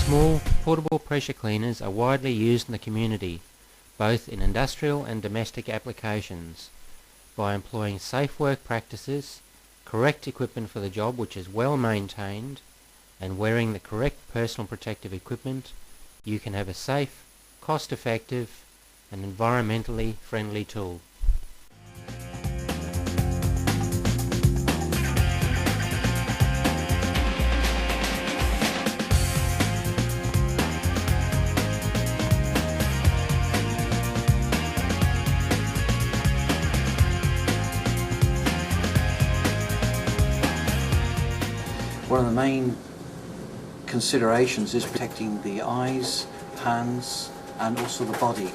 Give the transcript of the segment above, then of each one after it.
Small, portable pressure cleaners are widely used in the community, both in industrial and domestic applications, by employing safe work practices, correct equipment for the job which is well maintained, and wearing the correct personal protective equipment. You can have a safe, cost-effective, and environmentally friendly tool. One of the main considerations is protecting the eyes, hands and also the body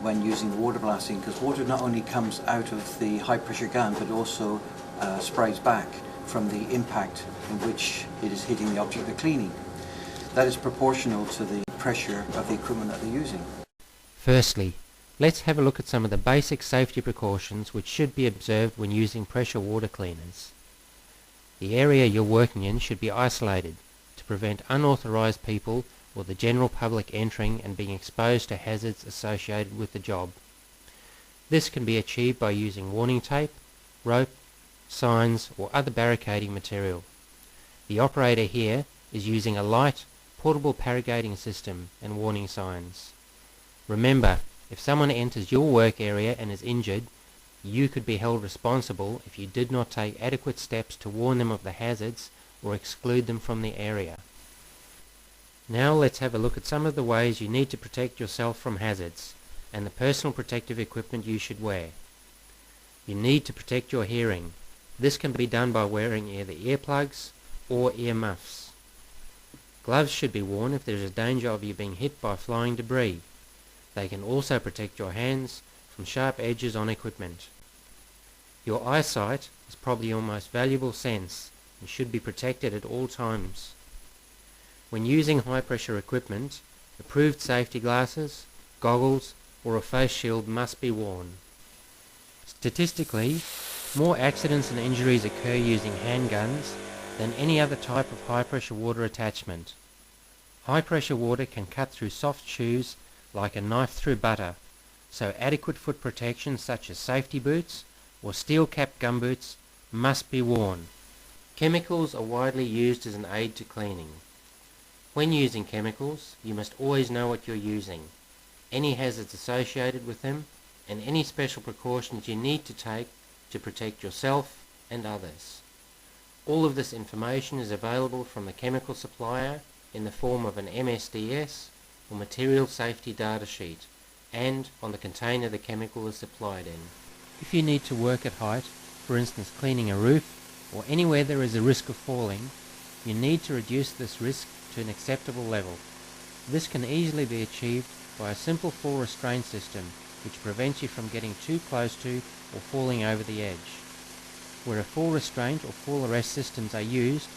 when using water blasting, because water not only comes out of the high pressure gun but also sprays back from the impact in which it is hitting the object of cleaning. That is proportional to the pressure of the equipment that they're using. Firstly, let's have a look at some of the basic safety precautions which should be observed when using pressure water cleaners. The area you're working in should be isolated to prevent unauthorized people or the general public entering and being exposed to hazards associated with the job. This can be achieved by using warning tape, rope, signs or other barricading material. The operator here is using a light, portable barricading system and warning signs. Remember, if someone enters your work area and is injured, you could be held responsible if you did not take adequate steps to warn them of the hazards or exclude them from the area. Now let's have a look at some of the ways you need to protect yourself from hazards and the personal protective equipment you should wear. You need to protect your hearing. This can be done by wearing either earplugs or ear muffs. Gloves should be worn if there is a danger of you being hit by flying debris. They can also protect your hands from sharp edges on equipment. Your eyesight is probably your most valuable sense and should be protected at all times. When using high pressure equipment, approved safety glasses, goggles or a face shield must be worn. Statistically, more accidents and injuries occur using handguns than any other type of high pressure water attachment. High pressure water can cut through soft shoes like a knife through butter, so adequate foot protection such as safety boots or steel-capped gumboots must be worn. Chemicals are widely used as an aid to cleaning. When using chemicals, you must always know what you're using, any hazards associated with them, and any special precautions you need to take to protect yourself and others. All of this information is available from the chemical supplier in the form of an MSDS or material safety data sheet, and on the container the chemical is supplied in. If you need to work at height, for instance cleaning a roof or anywhere there is a risk of falling, you need to reduce this risk to an acceptable level. This can easily be achieved by a simple fall restraint system which prevents you from getting too close to or falling over the edge. Where a fall restraint or fall arrest systems are used,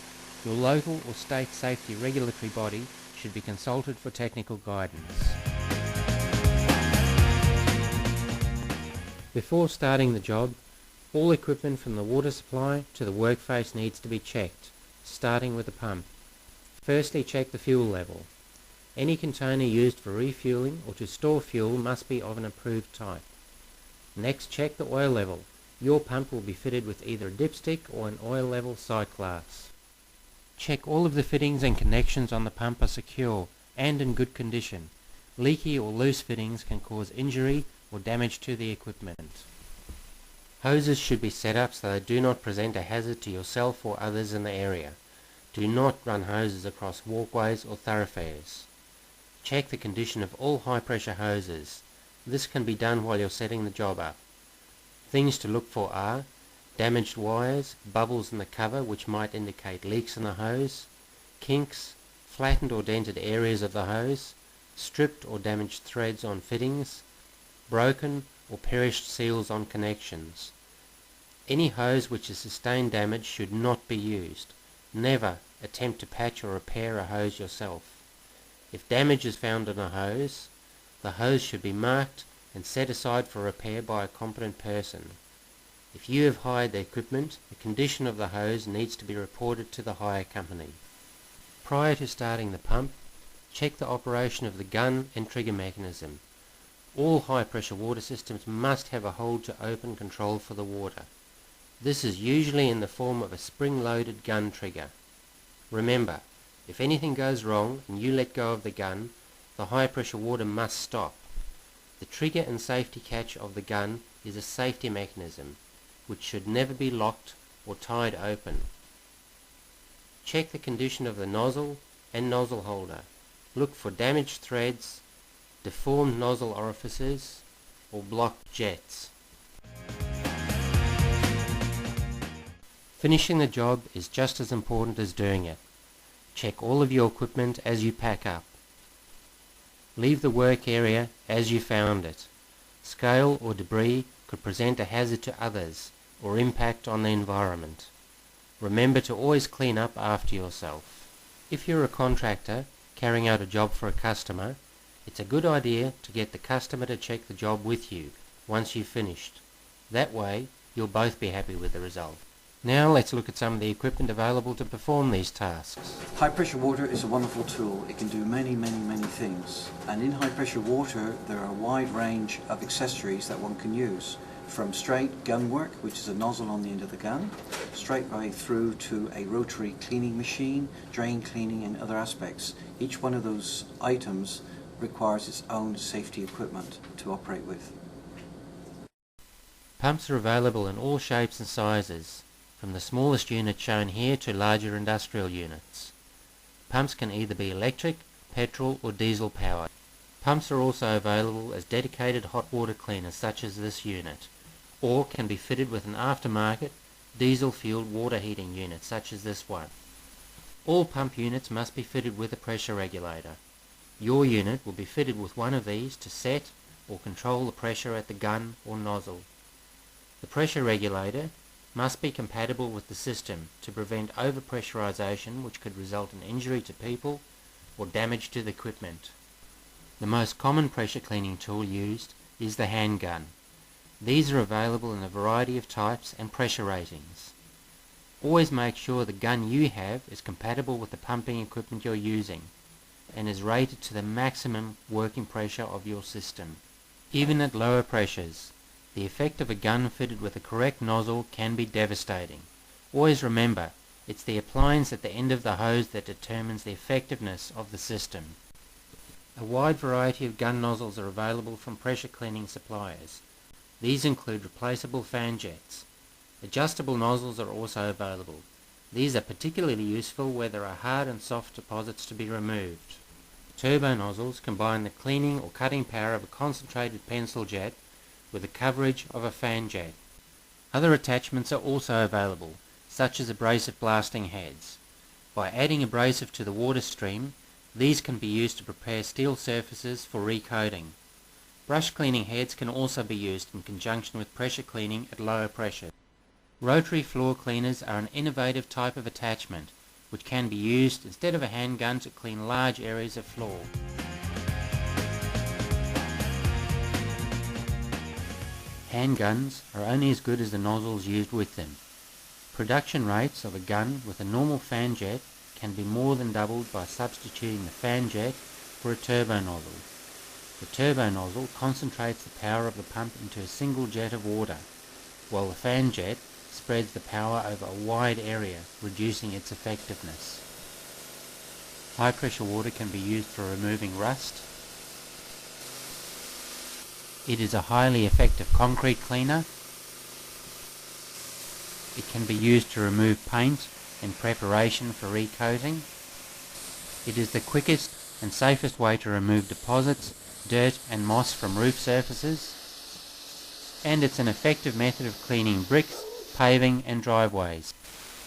your local or state safety regulatory body should be consulted for technical guidance. Before starting the job, all equipment from the water supply to the workface needs to be checked, starting with the pump. Firstly, check the fuel level. Any container used for refueling or to store fuel must be of an approved type. Next, check the oil level. Your pump will be fitted with either a dipstick or an oil level sight glass. Check all of the fittings and connections on the pump are secure and in good condition. Leaky or loose fittings can cause injury or damage to the equipment. Hoses should be set up so they do not present a hazard to yourself or others in the area. Do not run hoses across walkways or thoroughfares. Check the condition of all high pressure hoses. This can be done while you're setting the job up. Things to look for are damaged wires, bubbles in the cover which might indicate leaks in the hose, kinks, flattened or dented areas of the hose, stripped or damaged threads on fittings, broken or perished seals on connections. Any hose which has sustained damage should not be used. Never attempt to patch or repair a hose yourself. If damage is found on a hose, the hose should be marked and set aside for repair by a competent person. If you have hired the equipment, the condition of the hose needs to be reported to the hire company. Prior to starting the pump, check the operation of the gun and trigger mechanism. All high-pressure water systems must have a hold-to-open control for the water. This is usually in the form of a spring-loaded gun trigger. Remember, if anything goes wrong and you let go of the gun, the high-pressure water must stop. The trigger and safety catch of the gun is a safety mechanism, which should never be locked or tied open. Check the condition of the nozzle and nozzle holder. Look for damaged threads, deformed nozzle orifices, or blocked jets. Finishing the job is just as important as doing it. Check all of your equipment as you pack up. Leave the work area as you found it. Scale or debris could present a hazard to others or impact on the environment. Remember to always clean up after yourself. If you're a contractor carrying out a job for a customer, it's a good idea to get the customer to check the job with you once you've finished. That way, you'll both be happy with the result. Now let's look at some of the equipment available to perform these tasks. High pressure water is a wonderful tool. It can do many things. And in high pressure water there are a wide range of accessories that one can use. From straight gun work, which is a nozzle on the end of the gun, straight right through to a rotary cleaning machine, drain cleaning and other aspects. Each one of those items requires its own safety equipment to operate with. Pumps are available in all shapes and sizes, from the smallest unit shown here to larger industrial units. Pumps can either be electric, petrol or diesel powered. Pumps are also available as dedicated hot water cleaners such as this unit, or can be fitted with an aftermarket diesel-fueled water heating unit such as this one. All pump units must be fitted with a pressure regulator. Your unit will be fitted with one of these to set or control the pressure at the gun or nozzle. The pressure regulator must be compatible with the system to prevent overpressurization, which could result in injury to people or damage to the equipment. The most common pressure cleaning tool used is the handgun. These are available in a variety of types and pressure ratings. Always make sure the gun you have is compatible with the pumping equipment you're using and is rated to the maximum working pressure of your system. Even at lower pressures, the effect of a gun fitted with the correct nozzle can be devastating. Always remember, it's the appliance at the end of the hose that determines the effectiveness of the system. A wide variety of gun nozzles are available from pressure cleaning suppliers. These include replaceable fan jets. Adjustable nozzles are also available. These are particularly useful where there are hard and soft deposits to be removed. Turbo nozzles combine the cleaning or cutting power of a concentrated pencil jet with the coverage of a fan jet. Other attachments are also available, such as abrasive blasting heads. By adding abrasive to the water stream, these can be used to prepare steel surfaces for recoating. Brush cleaning heads can also be used in conjunction with pressure cleaning at lower pressure. Rotary floor cleaners are an innovative type of attachment which can be used instead of a handgun to clean large areas of floor. Handguns are only as good as the nozzles used with them. Production rates of a gun with a normal fan jet can be more than doubled by substituting the fan jet for a turbo nozzle. The turbo nozzle concentrates the power of the pump into a single jet of water, while the fan jet spreads the power over a wide area, reducing its effectiveness. High pressure water can be used for removing rust. It is a highly effective concrete cleaner. It can be used to remove paint in preparation for recoating. It is the quickest and safest way to remove deposits, dirt and moss from roof surfaces. And it's an effective method of cleaning bricks, paving and driveways.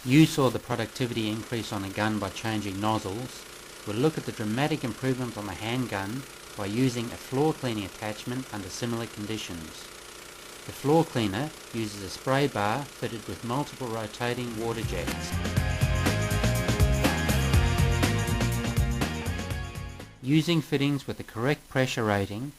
You saw the productivity increase on a gun by changing nozzles. We'll look at the dramatic improvement on the handgun by using a floor cleaning attachment under similar conditions. The floor cleaner uses a spray bar fitted with multiple rotating water jets. Using fittings with the correct pressure rating,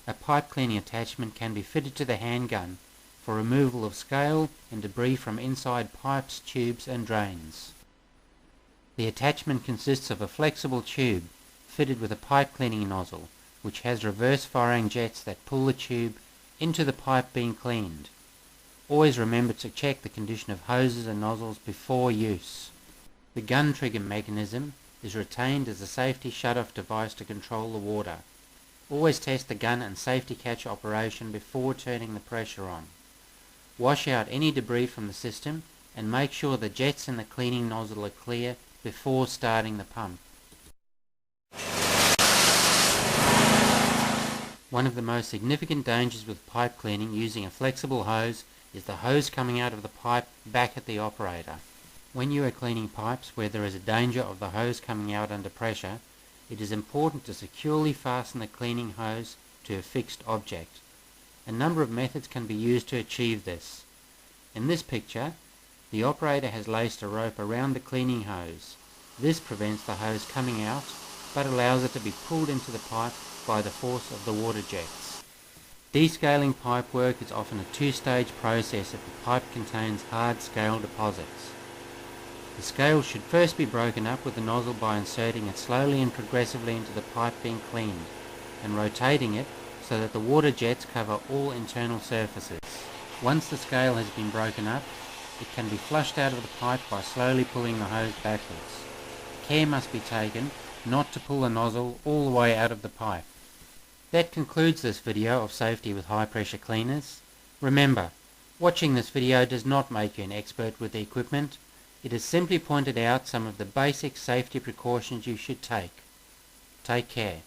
a pipe cleaning attachment can be fitted to the handgun for removal of scale and debris from inside pipes, tubes and drains. The attachment consists of a flexible tube fitted with a pipe cleaning nozzle, which has reverse firing jets that pull the tube into the pipe being cleaned. Always remember to check the condition of hoses and nozzles before use. The gun trigger mechanism is retained as a safety shut-off device to control the water. Always test the gun and safety catch operation before turning the pressure on. Wash out any debris from the system and make sure the jets in the cleaning nozzle are clear before starting the pump. One of the most significant dangers with pipe cleaning using a flexible hose is the hose coming out of the pipe back at the operator. When you are cleaning pipes where there is a danger of the hose coming out under pressure, it is important to securely fasten the cleaning hose to a fixed object. A number of methods can be used to achieve this. In this picture, the operator has laced a rope around the cleaning hose. This prevents the hose coming out, but allows it to be pulled into the pipe by the force of the water jets. Descaling pipe work is often a two-stage process if the pipe contains hard scale deposits. The scale should first be broken up with the nozzle by inserting it slowly and progressively into the pipe being cleaned, and rotating it so that the water jets cover all internal surfaces. Once the scale has been broken up, it can be flushed out of the pipe by slowly pulling the hose backwards. Care must be taken not to pull the nozzle all the way out of the pipe. That concludes this video of safety with high pressure cleaners. Remember, watching this video does not make you an expert with the equipment. It has simply pointed out some of the basic safety precautions you should take. Take care.